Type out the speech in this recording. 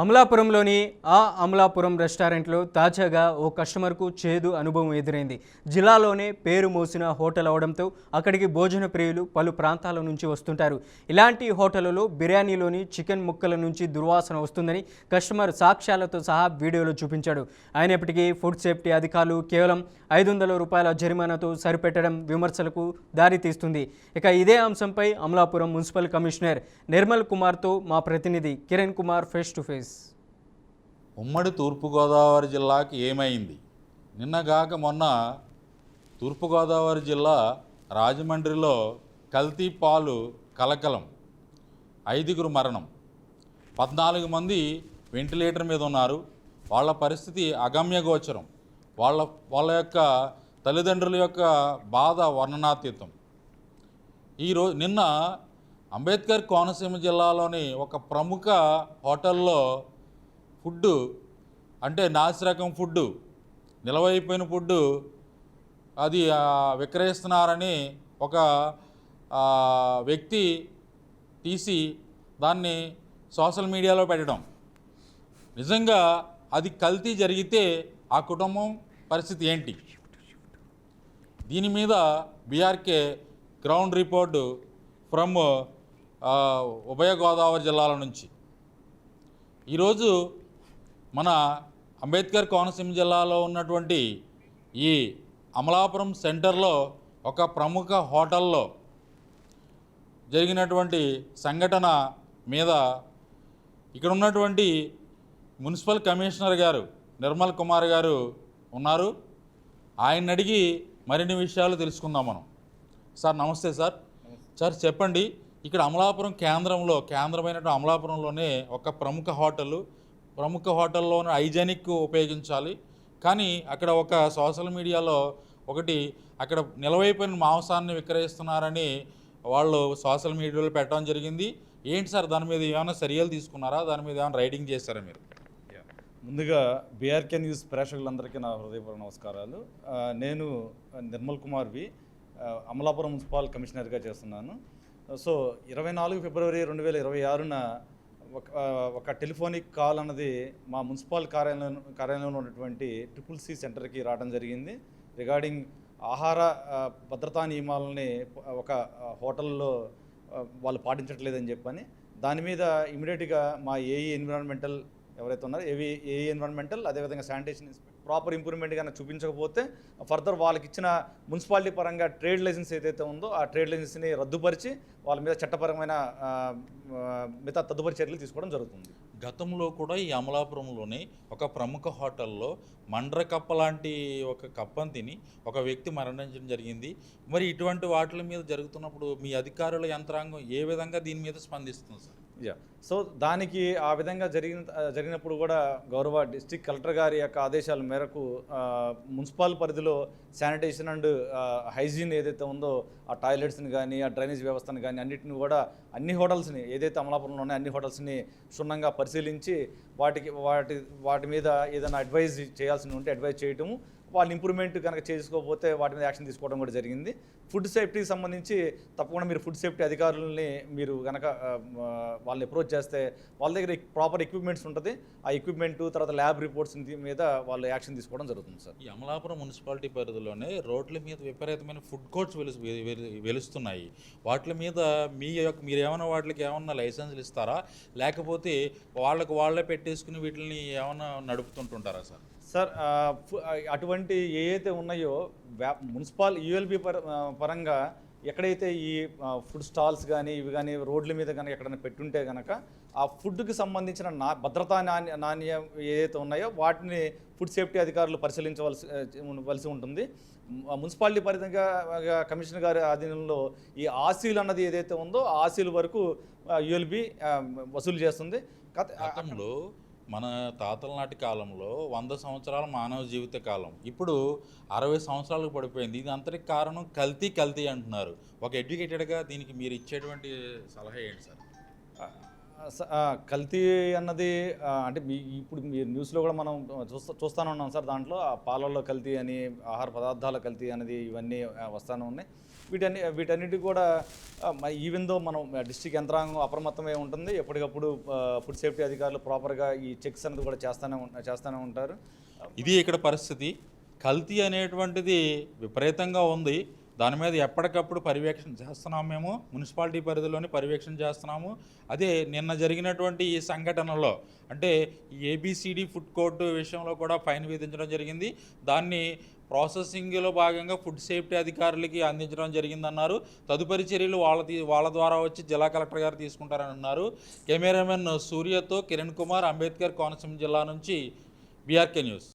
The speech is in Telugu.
అమలాపురంలోని అమలాపురం రెస్టారెంట్లో తాజాగా ఓ కస్టమర్కు చేదు అనుభవం ఎదురైంది. జిల్లాలోనే పేరు మోసిన హోటల్ అవడంతో అక్కడికి భోజన ప్రియులు పలు ప్రాంతాల నుంచి వస్తుంటారు. ఇలాంటి హోటళ్లలో బిర్యానీలోని చికెన్ ముక్కల నుంచి దుర్వాసన వస్తుందని కస్టమర్ సాక్ష్యాలతో సహా వీడియోలో చూపించాడు. అయినప్పటికీ ఫుడ్ సేఫ్టీ అధికారులు కేవలం 500 రూపాయల జరిమానాతో సరిపెట్టడం విమర్శలకు దారితీస్తుంది. ఇక ఇదే అంశంపై అమలాపురం మున్సిపల్ కమిషనర్ నిర్మల్ కుమార్తో మా ప్రతినిధి Kiran Kumar face to face. ఉమ్మడి తూర్పుగోదావరి జిల్లాకి ఏమైంది? నిన్నగాక మొన్న తూర్పుగోదావరి జిల్లా రాజమండ్రిలో కల్తీ పాలు కలకలం, 5గురు మరణం, 14 మంది వెంటిలేటర్ మీద ఉన్నారు. వాళ్ళ పరిస్థితి అగమ్యగోచరం. వాళ్ళ యొక్క తల్లిదండ్రుల యొక్క బాధ వర్ణనాతీతం. నిన్న అంబేద్కర్ కోనసీమ జిల్లాలోని ఒక ప్రముఖ హోటల్లో ఫుడ్డు అంటే నాసిరకం ఫుడ్డు, నిలవైపోయిన ఫుడ్డు అది విక్రయిస్తున్నారని ఒక వ్యక్తి తీసి దాన్ని సోషల్ మీడియాలో పెట్టడం. నిజంగా అది కల్తీ జరిగితే ఆ కుటుంబం పరిస్థితి ఏంటి? దీని మీద బీఆర్కే గ్రౌండ్ రిపోర్టు ఫ్రమ్ ఉభయ గోదావరి జిల్లాల నుంచి. ఈరోజు మన అంబేద్కర్ కోనసీమ జిల్లాలో ఉన్నటువంటి ఈ అమలాపురం సెంటర్లో ఒక ప్రముఖ హోటల్లో జరిగినటువంటి సంఘటన మీద ఇక్కడ ఉన్నటువంటి మున్సిపల్ కమిషనర్ గారు నిర్మల్ కుమార్ గారు ఉన్నారు. ఆయన అడిగి మరిన్ని విషయాలు తెలుసుకుందాం మనం. సార్ నమస్తే సార్. సార్ చెప్పండి, ఇక్కడ అమలాపురం కేంద్రమైనటువంటి అమలాపురంలోనే ఒక ప్రముఖ హోటల్లోనే హైజెనిక్ ఉపయోగించాలి, కానీ అక్కడ ఒక సోషల్ మీడియాలో అక్కడ నిలవైపోయిన మాంసాన్ని విక్రయిస్తున్నారని వాళ్ళు సోషల్ మీడియాలో పెట్టడం జరిగింది. ఏంటి సార్, దాని మీద ఏమైనా చర్యలు తీసుకున్నారా? దాని మీద ఏమైనా రైడింగ్ చేస్తారా మీరు? ముందుగా బీఆర్కే న్యూస్ ప్రేక్షకులందరికీ నా హృదయపూర్వక నమస్కారాలు. నేను నిర్మల్ కుమార్వి, అమలాపురం మున్సిపల్ కమిషనర్గా చేస్తున్నాను. సో 24 ఫిబ్రవరి 2026న ఒక టెలిఫోనిక్ కాల్ అన్నది మా మున్సిపల్ కార్యాలయంలో ఉన్నటువంటి CCC సెంటర్కి రావడం జరిగింది. రిగార్డింగ్ ఆహార భద్రతా నియమాలని ఒక హోటల్లో వాళ్ళు పాటించట్లేదని చెప్పని దాని మీద ఇమీడియట్గా మా ఏఈ ఎన్విరాన్మెంటల్ ఎవరైతే ఉన్నారో ఏఈ ఎన్విరాన్మెంటల్ అదేవిధంగా శానిటేషన్ ప్రాపర్ ఇంప్రూవ్మెంట్ కన్నా చూపించకపోతే ఫర్దర్ వాళ్ళకి ఇచ్చిన మున్సిపాలిటీ పరంగా ట్రేడ్ లైసెన్స్ ఏదైతే ఉందో ఆ ట్రేడ్ లైసెన్స్ని రద్దుపరిచి వాళ్ళ మీద చట్టపరమైన మిగతా తదుపరి చర్యలు తీసుకోవడం జరుగుతుంది. గతంలో కూడా ఈ అమలాపురంలోనే ఒక ప్రముఖ హోటల్లో మండ్రకప్ప లాంటి ఒక కప్పను తిని ఒక వ్యక్తి మరణించడం జరిగింది. మరి ఇటువంటి వాటి మీద జరుగుతున్నప్పుడు మీ అధికారుల యంత్రాంగం ఏ విధంగా దీని మీద స్పందిస్తుంది సార్? సో దానికి ఆ విధంగా జరిగినప్పుడు కూడా గౌరవ డిస్ట్రిక్ట్ కలెక్టర్ గారి యొక్క ఆదేశాల మేరకు మున్సిపల్ పరిధిలో శానిటేషన్ అండ్ హైజీన్ ఏదైతే ఉందో ఆ టాయిలెట్స్ని కానీ ఆ డ్రైనేజ్ వ్యవస్థను కానీ అన్నింటిని కూడా అన్ని హోటల్స్ని ఏదైతే అమలాపురంలో ఉన్నాయో అన్ని హోటల్స్ని క్షుణ్ణంగా పరిశీలించి వాటి మీద ఏదైనా అడ్వైజ్ చేయాల్సి ఉంటే అడ్వైజ్ చేయటము, వాళ్ళు ఇంప్రూవ్మెంట్ కనుక చేసుకోకపోతే వాటి మీద యాక్షన్ తీసుకోవడం కూడా జరిగింది. ఫుడ్ సేఫ్టీకి సంబంధించి తప్పకుండా మీరు ఫుడ్ సేఫ్టీ అధికారులని మీరు కనుక వాళ్ళని అప్రోచ్ చేస్తే వాళ్ళ దగ్గర ప్రాపర్ ఎక్విప్మెంట్స్ ఉంటుంది. ఆ ఎక్విప్మెంట్ తర్వాత ల్యాబ్ రిపోర్ట్స్ మీద వాళ్ళు యాక్షన్ తీసుకోవడం జరుగుతుంది సార్. ఈ అమలాపురం మున్సిపాలిటీ పరిధిలోనే రోడ్ల మీద విపరీతమైన ఫుడ్ కోర్ట్స్ వెలుస్తున్నాయి. వాటి మీద మీరు ఏమైనా వాటికి ఏమన్నా లైసెన్సులు ఇస్తారా, లేకపోతే వాళ్ళే పెట్టేసుకుని వీటిని ఏమైనా నడుపుతుంటుంటారా సార్? సార్ అటువంటి ఏవైతే ఉన్నాయో మున్సిపల్ యూఎల్బి పరంగా ఎక్కడైతే ఈ ఫుడ్ స్టాల్స్ కానీ ఇవి కానీ రోడ్ల మీద కనుక ఎక్కడైనా పెట్టుంటే కనుక ఆ ఫుడ్కి సంబంధించిన భద్రతా నాణ్యం ఏదైతే ఉన్నాయో వాటిని ఫుడ్ సేఫ్టీ అధికారులు పరిశీలించవలసి ఉంటుంది. మున్సిపాలిటీ పరిధిగా కమిషనర్ గారి ఆధీనంలో ఈ ఆసీలు అన్నది ఏదైతే ఉందో ఆసీల వరకు యూఎల్బి వసూలు చేస్తుంది. గతంలో మన తాతల నాటి కాలంలో 100 సంవత్సరాల మానవ జీవిత కాలం ఇప్పుడు 60 సంవత్సరాలకు పడిపోయింది. ఇది అంతటికి కారణం కల్తీ అంటున్నారు. ఒక ఎడ్యుకేటెడ్గా దీనికి మీరు ఇచ్చేటువంటి సలహా ఏంటి సార్? కల్తీ అన్నది అంటే ఇప్పుడు మీరు న్యూస్లో కూడా మనం చూస్తూనే ఉన్నాం సార్. దాంట్లో పాలల్లో కల్తీ అని, ఆహార పదార్థాల కల్తీ అనేది ఇవన్నీ వస్తూనే ఉన్నాయి. వీటన్నిటి కూడా ఈవెన్ దో మనం డిస్ట్రిక్ట్ యంత్రాంగం అప్రమత్తమై ఉంటుంది. ఎప్పటికప్పుడు ఫుడ్ సేఫ్టీ అధికారులు ప్రాపర్గా ఈ చెక్స్ అనేది కూడా చేస్తూనే ఉంటారు. ఇది ఇక్కడ పరిస్థితి. కల్తీ అనేటువంటిది విపరీతంగా ఉంది. దాని మీద ఎప్పటికప్పుడు పర్యవేక్షణ చేస్తున్నాము. మేము మున్సిపాలిటీ పరిధిలోని పర్యవేక్షణ చేస్తున్నాము. అదే నిన్న జరిగినటువంటి ఈ సంఘటనలో అంటే ఈ ఏబిసిడి ఫుడ్ కోర్టు విషయంలో కూడా ఫైన్ విధించడం జరిగింది. దాన్ని ప్రాసెసింగ్లో భాగంగా ఫుడ్ సేఫ్టీ అధికారులకి అందించడం జరిగిందన్నారు. తదుపరి చర్యలు వాళ్ళ ద్వారా వచ్చి జిల్లా కలెక్టర్ గారు తీసుకుంటారని అన్నారు. కెమెరామెన్ సూర్యతో కిరణ్ కుమార్, అంబేద్కర్ కోనసీమ జిల్లా నుంచి బీఆర్కే న్యూస్.